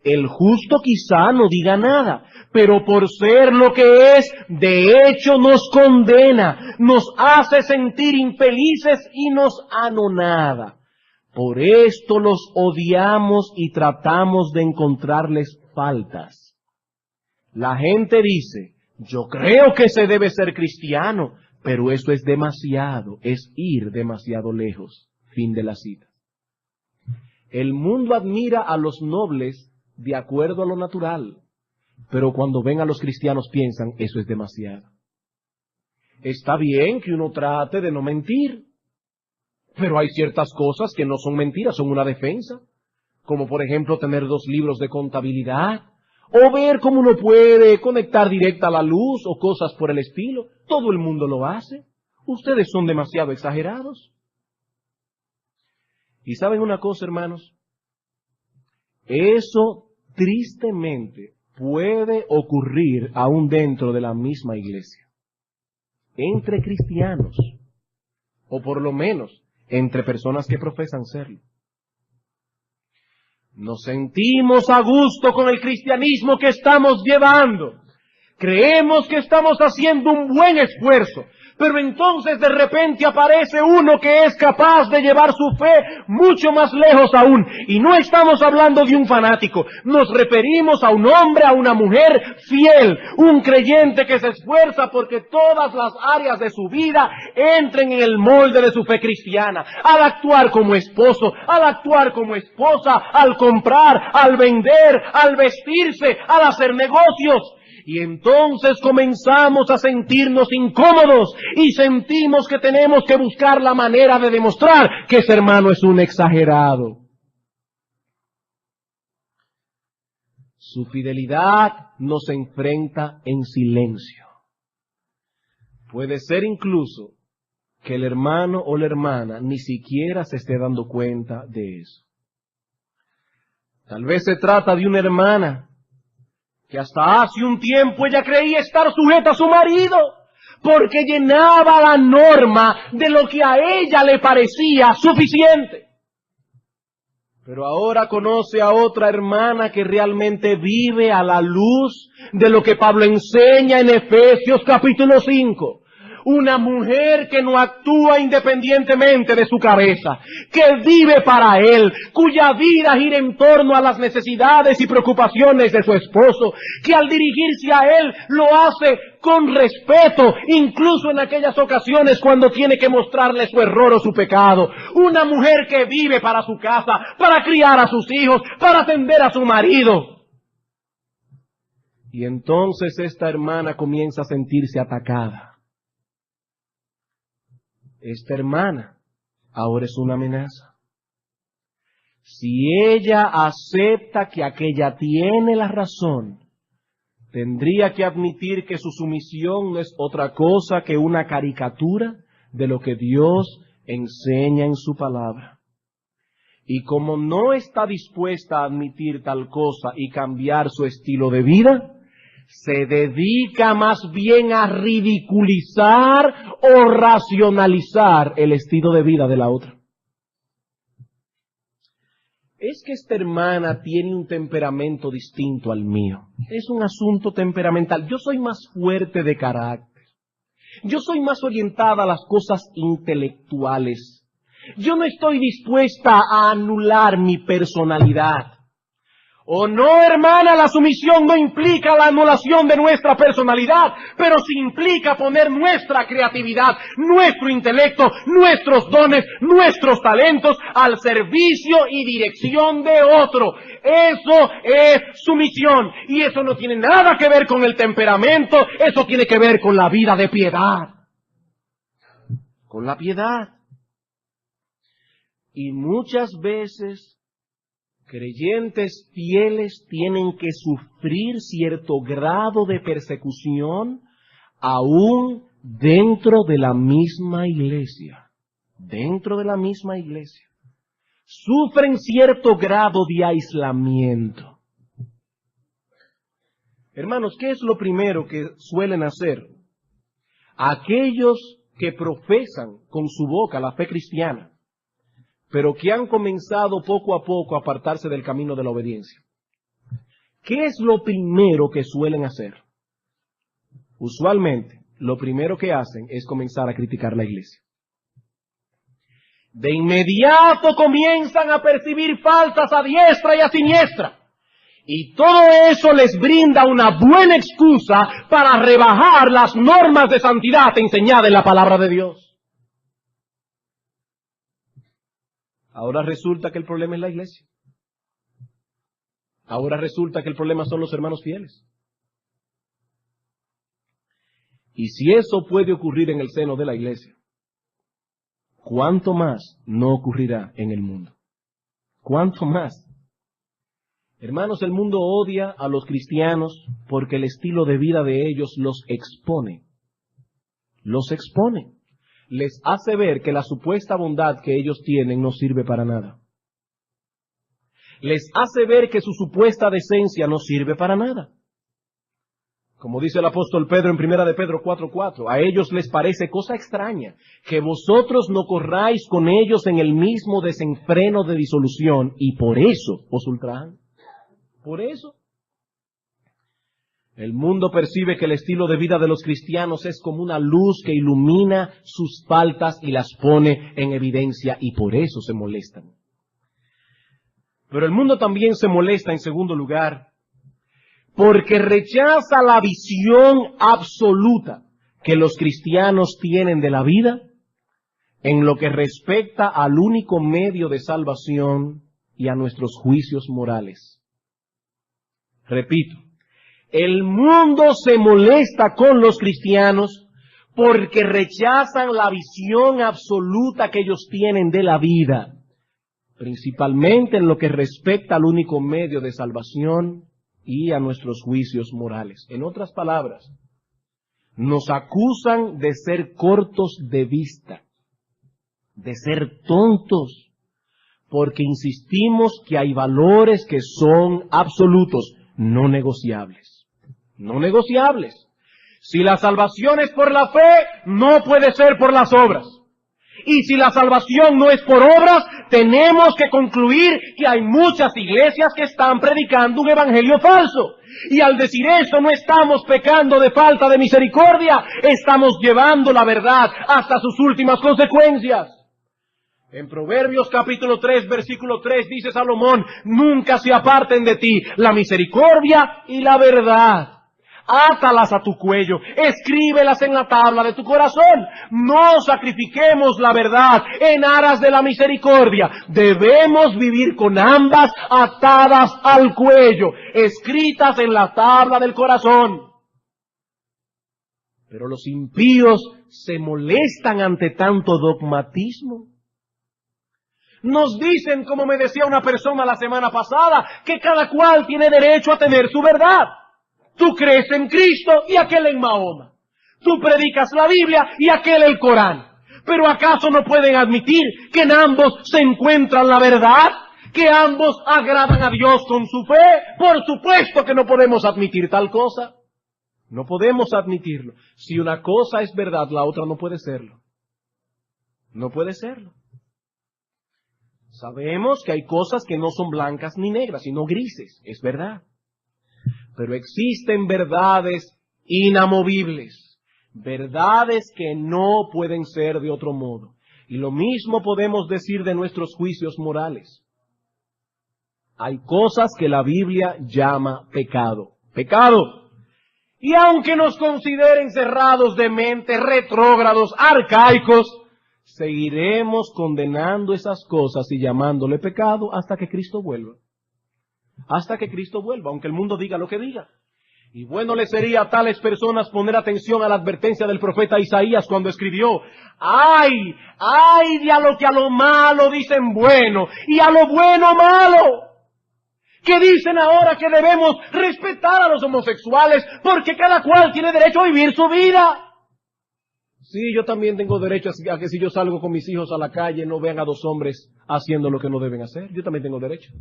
El justo quizá no diga nada, pero por ser lo que es, de hecho nos condena, nos hace sentir infelices y nos anonada. Por esto los odiamos y tratamos de encontrarles faltas. La gente dice, yo creo que se debe ser cristiano, pero eso es demasiado, es ir demasiado lejos. Fin de la cita. El mundo admira a los nobles de acuerdo a lo natural, pero cuando ven a los cristianos piensan, eso es demasiado. Está bien que uno trate de no mentir, pero hay ciertas cosas que no son mentiras, son una defensa, como por ejemplo tener 2 libros de contabilidad, o ver cómo uno puede conectar directa la luz, o cosas por el estilo. Todo el mundo lo hace. Ustedes son demasiado exagerados. Y ¿saben una cosa, hermanos? Eso tristemente puede ocurrir aún dentro de la misma iglesia, entre cristianos, o por lo menos entre personas que profesan serlo. Nos sentimos a gusto con el cristianismo que estamos llevando. Creemos que estamos haciendo un buen esfuerzo. Pero entonces de repente aparece uno que es capaz de llevar su fe mucho más lejos aún. Y no estamos hablando de un fanático. Nos referimos a un hombre, a una mujer fiel. Un creyente que se esfuerza porque todas las áreas de su vida entren en el molde de su fe cristiana. Al actuar como esposo, al actuar como esposa, al comprar, al vender, al vestirse, al hacer negocios. Y entonces comenzamos a sentirnos incómodos y sentimos que tenemos que buscar la manera de demostrar que ese hermano es un exagerado. Su fidelidad nos enfrenta en silencio. Puede ser incluso que el hermano o la hermana ni siquiera se esté dando cuenta de eso. Tal vez se trata de una hermana que hasta hace un tiempo ella creía estar sujeta a su marido, porque llenaba la norma de lo que a ella le parecía suficiente. Pero ahora conoce a otra hermana que realmente vive a la luz de lo que Pablo enseña en Efesios capítulo 5. Una mujer que no actúa independientemente de su cabeza, que vive para él, cuya vida gira en torno a las necesidades y preocupaciones de su esposo, que al dirigirse a él lo hace con respeto, incluso en aquellas ocasiones cuando tiene que mostrarle su error o su pecado. Una mujer que vive para su casa, para criar a sus hijos, para atender a su marido. Y entonces esta hermana comienza a sentirse atacada. Esta hermana ahora es una amenaza. Si ella acepta que aquella tiene la razón, tendría que admitir que su sumisión no es otra cosa que una caricatura de lo que Dios enseña en su palabra. Y como no está dispuesta a admitir tal cosa y cambiar su estilo de vida, se dedica más bien a ridiculizar o racionalizar el estilo de vida de la otra. Es que esta hermana tiene un temperamento distinto al mío. Es un asunto temperamental. Yo soy más fuerte de carácter. Yo soy más orientada a las cosas intelectuales. Yo no estoy dispuesta a anular mi personalidad. Oh no, hermana, la sumisión no implica la anulación de nuestra personalidad, pero sí implica poner nuestra creatividad, nuestro intelecto, nuestros dones, nuestros talentos al servicio y dirección de otro. Eso es sumisión, y eso no tiene nada que ver con el temperamento, eso tiene que ver con la vida de piedad. Con la piedad. Y muchas veces creyentes fieles tienen que sufrir cierto grado de persecución aún dentro de la misma iglesia. Dentro de la misma iglesia. Sufren cierto grado de aislamiento. Hermanos, ¿qué es lo primero que suelen hacer aquellos que profesan con su boca la fe cristiana, pero que han comenzado poco a poco a apartarse del camino de la obediencia? ¿Qué es lo primero que suelen hacer? Usualmente, lo primero que hacen es comenzar a criticar la iglesia. De inmediato comienzan a percibir faltas a diestra y a siniestra. Y todo eso les brinda una buena excusa para rebajar las normas de santidad enseñadas en la palabra de Dios. Ahora resulta que el problema es la iglesia. Ahora resulta que el problema son los hermanos fieles. Y si eso puede ocurrir en el seno de la iglesia, ¿cuánto más no ocurrirá en el mundo? ¿Cuánto más? Hermanos, el mundo odia a los cristianos porque el estilo de vida de ellos los expone. Los expone. Les hace ver que la supuesta bondad que ellos tienen no sirve para nada. Les hace ver que su supuesta decencia no sirve para nada. Como dice el apóstol Pedro en 1 de Pedro 4:4, a ellos les parece cosa extraña que vosotros no corráis con ellos en el mismo desenfreno de disolución, y por eso os ultrajan. Por eso. El mundo percibe que el estilo de vida de los cristianos es como una luz que ilumina sus faltas y las pone en evidencia, y por eso se molestan. Pero el mundo también se molesta, en segundo lugar, porque rechaza la visión absoluta que los cristianos tienen de la vida en lo que respecta al único medio de salvación y a nuestros juicios morales. Repito, el mundo se molesta con los cristianos porque rechazan la visión absoluta que ellos tienen de la vida, principalmente en lo que respecta al único medio de salvación y a nuestros juicios morales. En otras palabras, nos acusan de ser cortos de vista, de ser tontos, porque insistimos que hay valores que son absolutos, no negociables. No negociables. Si la salvación es por la fe, no puede ser por las obras. Y si la salvación no es por obras, tenemos que concluir que hay muchas iglesias que están predicando un evangelio falso. Y al decir eso, no estamos pecando de falta de misericordia, estamos llevando la verdad hasta sus últimas consecuencias. En Proverbios capítulo 3, versículo 3, dice Salomón, nunca se aparten de ti la misericordia y la verdad. átalas a tu cuello, escríbelas en la tabla de tu corazón. No sacrifiquemos la verdad en aras de la misericordia. Debemos vivir con ambas atadas al cuello, escritas en la tabla del corazón. Pero los impíos se molestan ante tanto dogmatismo. Nos dicen, como me decía una persona la semana pasada, que cada cual tiene derecho a tener su verdad. Tú crees en Cristo y aquel en Mahoma. Tú predicas la Biblia y aquel el Corán. ¿Pero acaso no pueden admitir que en ambos se encuentra la verdad? ¿Que ambos agradan a Dios con su fe? Por supuesto que no podemos admitir tal cosa. No podemos admitirlo. Si una cosa es verdad, la otra no puede serlo. No puede serlo. Sabemos que hay cosas que no son blancas ni negras, sino grises, es verdad. Pero existen verdades inamovibles, verdades que no pueden ser de otro modo. Y lo mismo podemos decir de nuestros juicios morales. Hay cosas que la Biblia llama pecado. ¡Pecado! Y aunque nos consideren cerrados de mente, retrógrados, arcaicos, seguiremos condenando esas cosas y llamándole pecado hasta que Cristo vuelva. Hasta que Cristo vuelva, aunque el mundo diga lo que diga. Y bueno le sería a tales personas poner atención a la advertencia del profeta Isaías cuando escribió: ¡ay! ¡Ay de a lo que a lo malo dicen bueno y a lo bueno malo! Que dicen ahora que debemos respetar a los homosexuales porque cada cual tiene derecho a vivir su vida. Sí, yo también tengo derecho a que si yo salgo con mis hijos a la calle no vean a dos hombres haciendo lo que no deben hacer. Yo también tengo derecho.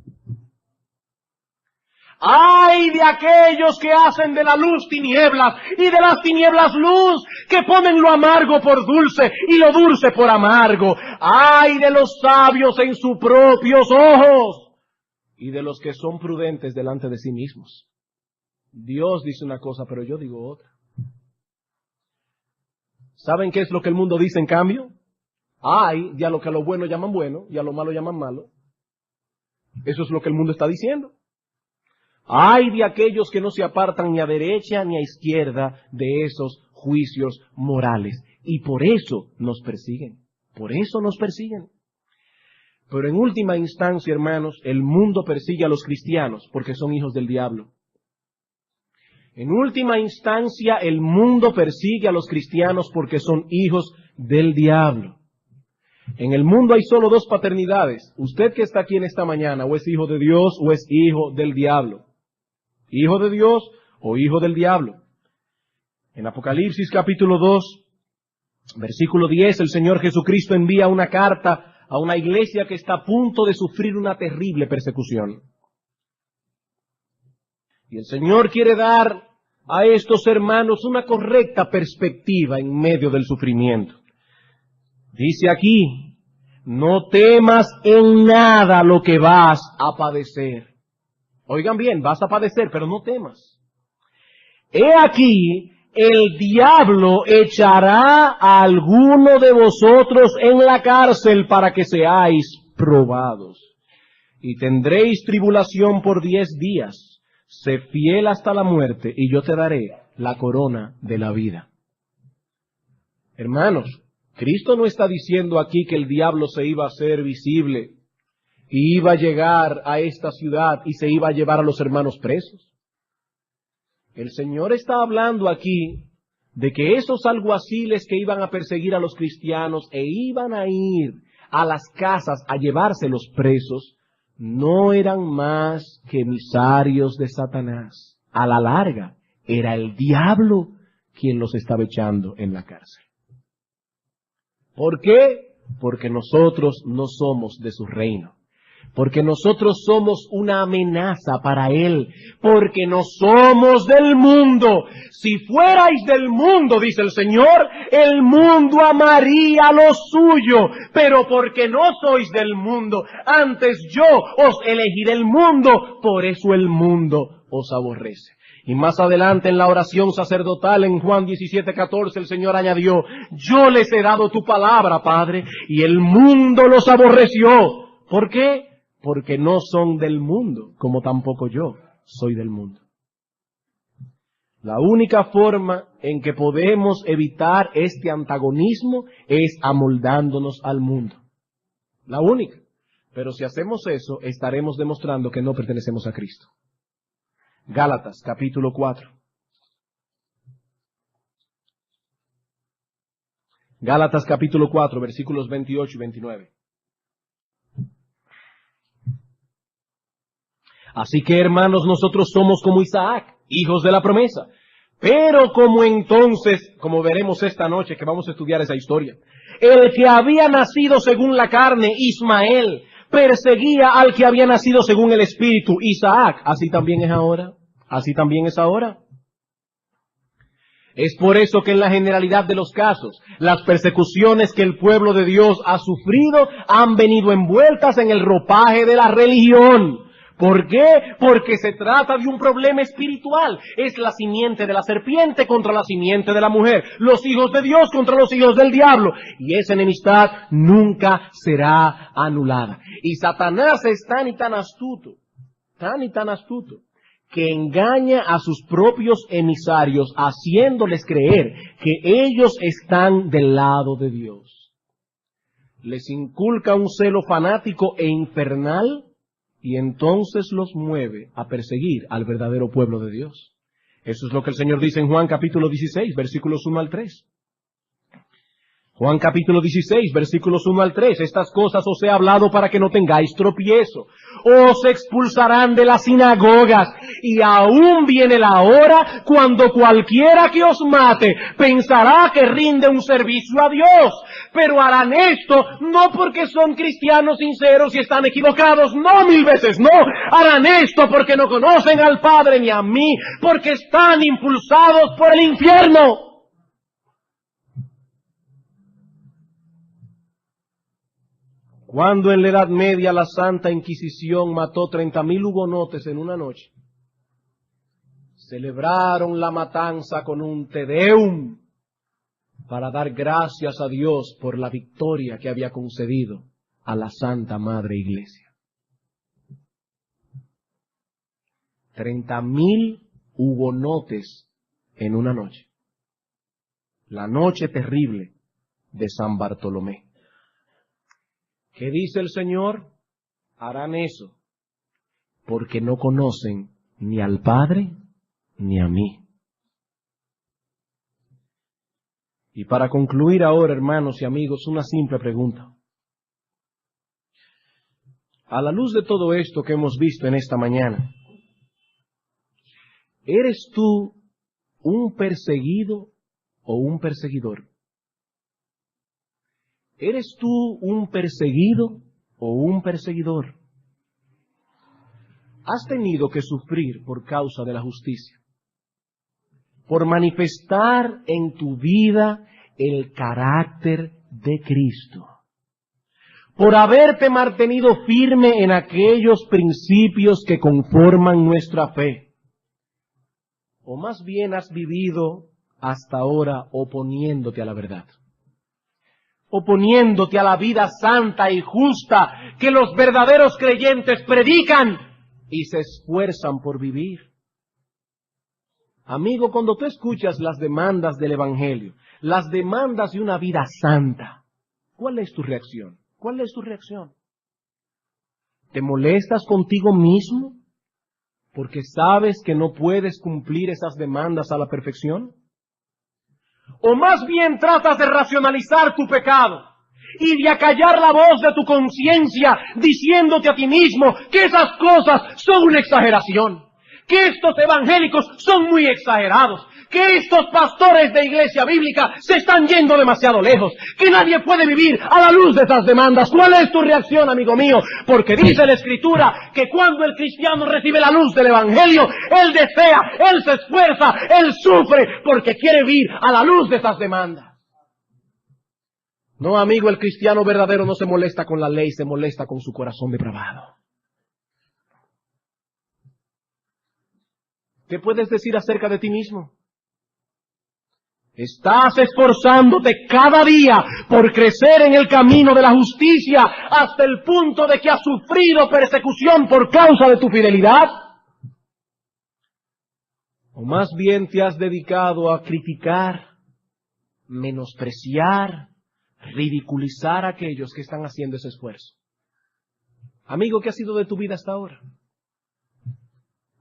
¡Ay de aquellos que hacen de la luz tinieblas y de las tinieblas luz, que ponen lo amargo por dulce y lo dulce por amargo! ¡Ay de los sabios en sus propios ojos y de los que son prudentes delante de sí mismos! Dios dice una cosa, pero yo digo otra. ¿Saben qué es lo que el mundo dice en cambio? ¡Ay de a lo que a lo bueno llaman bueno y a lo malo llaman malo! Eso es lo que el mundo está diciendo. ¡Ay de aquellos que no se apartan ni a derecha ni a izquierda de esos juicios morales! Y por eso nos persiguen. Por eso nos persiguen. Pero en última instancia, hermanos, el mundo persigue a los cristianos porque son hijos del diablo. En última instancia, el mundo persigue a los cristianos porque son hijos del diablo. En el mundo hay solo dos paternidades. Usted que está aquí en esta mañana, o es hijo de Dios o es hijo del diablo. Hijo de Dios o hijo del diablo. En Apocalipsis capítulo 2, versículo 10, el Señor Jesucristo envía una carta a una iglesia que está a punto de sufrir una terrible persecución. Y el Señor quiere dar a estos hermanos una correcta perspectiva en medio del sufrimiento. Dice aquí: no temas en nada lo que vas a padecer. Oigan bien, vas a padecer, pero no temas. He aquí, el diablo echará a alguno de vosotros en la cárcel para que seáis probados. Y tendréis tribulación por 10 días. Sé fiel hasta la muerte y yo te daré la corona de la vida. Hermanos, Cristo no está diciendo aquí que el diablo se iba a hacer visible y iba a llegar a esta ciudad y se iba a llevar a los hermanos presos. El Señor está hablando aquí de que esos alguaciles que iban a perseguir a los cristianos e iban a ir a las casas a llevarse los presos, no eran más que emisarios de Satanás. A la larga, era el diablo quien los estaba echando en la cárcel. ¿Por qué? Porque nosotros no somos de su reino. Porque nosotros somos una amenaza para Él. Porque no somos del mundo. Si fuerais del mundo, dice el Señor, el mundo amaría lo suyo. Pero porque no sois del mundo, antes yo os elegí del mundo, por eso el mundo os aborrece. Y más adelante en la oración sacerdotal en Juan 17:14 el Señor añadió: yo les he dado tu palabra, Padre, y el mundo los aborreció. ¿Por qué? Porque no son del mundo, como tampoco yo soy del mundo. La única forma en que podemos evitar este antagonismo es amoldándonos al mundo. La única. Pero si hacemos eso, estaremos demostrando que no pertenecemos a Cristo. Gálatas, capítulo 4. Gálatas, capítulo 4, versículos 28 y 29. Así que, hermanos, nosotros somos como Isaac, hijos de la promesa. Pero como entonces, como veremos esta noche que vamos a estudiar esa historia, el que había nacido según la carne, Ismael, perseguía al que había nacido según el Espíritu, Isaac. Así también es ahora. Así también es ahora. Es por eso que en la generalidad de los casos, las persecuciones que el pueblo de Dios ha sufrido han venido envueltas en el ropaje de la religión. ¿Por qué? Porque se trata de un problema espiritual. Es la simiente de la serpiente contra la simiente de la mujer. Los hijos de Dios contra los hijos del diablo. Y esa enemistad nunca será anulada. Y Satanás es tan y tan astuto, que engaña a sus propios emisarios, haciéndoles creer que ellos están del lado de Dios. Les inculca un celo fanático e infernal, y entonces los mueve a perseguir al verdadero pueblo de Dios. Eso es lo que el Señor dice en Juan capítulo 16, versículos 1 al 3. Juan capítulo 16, versículos 1 al 3. Estas cosas os he hablado para que no tengáis tropiezo. Os expulsarán de las sinagogas, y aún viene la hora cuando cualquiera que os mate pensará que rinde un servicio a Dios. Pero harán esto no porque son cristianos sinceros y están equivocados, no, 1000 veces no. Harán esto porque no conocen al Padre ni a mí, porque están impulsados por el infierno. Cuando en la Edad Media la Santa Inquisición mató 30.000 hugonotes en una noche, celebraron la matanza con un Te Deum para dar gracias a Dios por la victoria que había concedido a la Santa Madre Iglesia. 30.000 hugonotes en una noche. La noche terrible de San Bartolomé. ¿Qué dice el Señor? Harán eso porque no conocen ni al Padre ni a mí. Y para concluir ahora, hermanos y amigos, una simple pregunta. A la luz de todo esto que hemos visto en esta mañana, ¿eres tú un perseguido o un perseguidor? ¿Eres tú un perseguido o un perseguidor? ¿Has tenido que sufrir por causa de la justicia? Por manifestar en tu vida el carácter de Cristo. Por haberte mantenido firme en aquellos principios que conforman nuestra fe. ¿O más bien has vivido hasta ahora oponiéndote a la verdad? Oponiéndote a la vida santa y justa que los verdaderos creyentes predican y se esfuerzan por vivir. Amigo, cuando tú escuchas las demandas del Evangelio, las demandas de una vida santa, ¿cuál es tu reacción? ¿Cuál es tu reacción? ¿Te molestas contigo mismo porque sabes que no puedes cumplir esas demandas a la perfección? ¿O más bien tratas de racionalizar tu pecado y de acallar la voz de tu conciencia diciéndote a ti mismo que esas cosas son una exageración, que estos evangélicos son muy exagerados, que estos pastores de iglesia bíblica se están yendo demasiado lejos, que nadie puede vivir a la luz de estas demandas? ¿Cuál es tu reacción, amigo mío? Porque dice la Escritura que cuando el cristiano recibe la luz del Evangelio, él desea, él se esfuerza, él sufre, porque quiere vivir a la luz de estas demandas. No, amigo, el cristiano verdadero no se molesta con la ley, se molesta con su corazón depravado. ¿Qué puedes decir acerca de ti mismo? Estás esforzándote cada día por crecer en el camino de la justicia hasta el punto de que has sufrido persecución por causa de tu fidelidad. O más bien te has dedicado a criticar, menospreciar, ridiculizar a aquellos que están haciendo ese esfuerzo. Amigo, ¿qué ha sido de tu vida hasta ahora?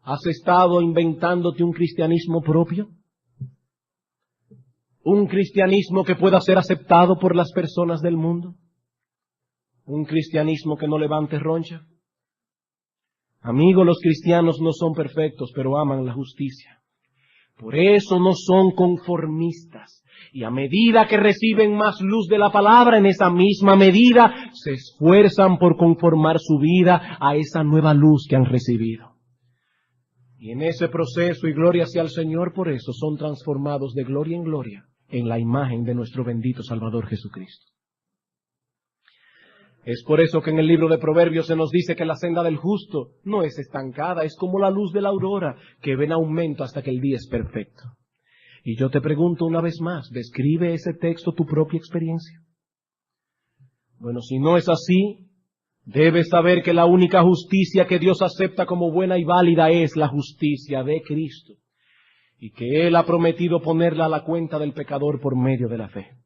¿Has estado inventándote un cristianismo propio? ¿Un cristianismo que pueda ser aceptado por las personas del mundo? ¿Un cristianismo que no levante roncha? Amigo, los cristianos no son perfectos, pero aman la justicia. Por eso no son conformistas. Y a medida que reciben más luz de la palabra, en esa misma medida se esfuerzan por conformar su vida a esa nueva luz que han recibido. Y en ese proceso, y gloria sea al Señor por eso, son transformados de gloria en gloria en la imagen de nuestro bendito Salvador Jesucristo. Es por eso que en el libro de Proverbios se nos dice que la senda del justo no es estancada, es como la luz de la aurora, que ve en aumento hasta que el día es perfecto. Y yo te pregunto una vez más, ¿describe ese texto tu propia experiencia? Bueno, si no es así, debes saber que la única justicia que Dios acepta como buena y válida es la justicia de Cristo, y que Él ha prometido ponerla a la cuenta del pecador por medio de la fe.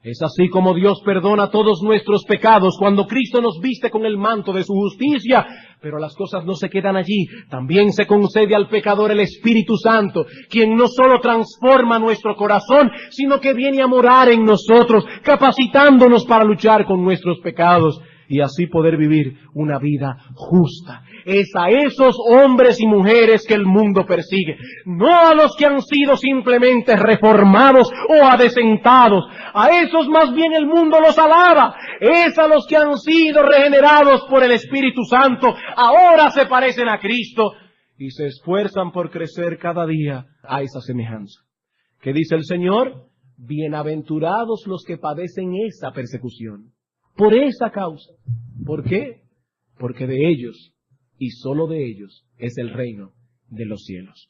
Es así como Dios perdona todos nuestros pecados cuando Cristo nos viste con el manto de su justicia. Pero las cosas no se quedan allí. También se concede al pecador el Espíritu Santo, quien no solo transforma nuestro corazón, sino que viene a morar en nosotros, capacitándonos para luchar con nuestros pecados y así poder vivir una vida justa. Es a esos hombres y mujeres que el mundo persigue, no a los que han sido simplemente reformados o adecentados. A esos más bien el mundo los alaba. Es a los que han sido regenerados por el Espíritu Santo, ahora se parecen a Cristo y se esfuerzan por crecer cada día a esa semejanza. ¿Qué dice el Señor? Bienaventurados los que padecen esa persecución, por esa causa. ¿Por qué? Porque de ellos, y solo de ellos, es el reino de los cielos.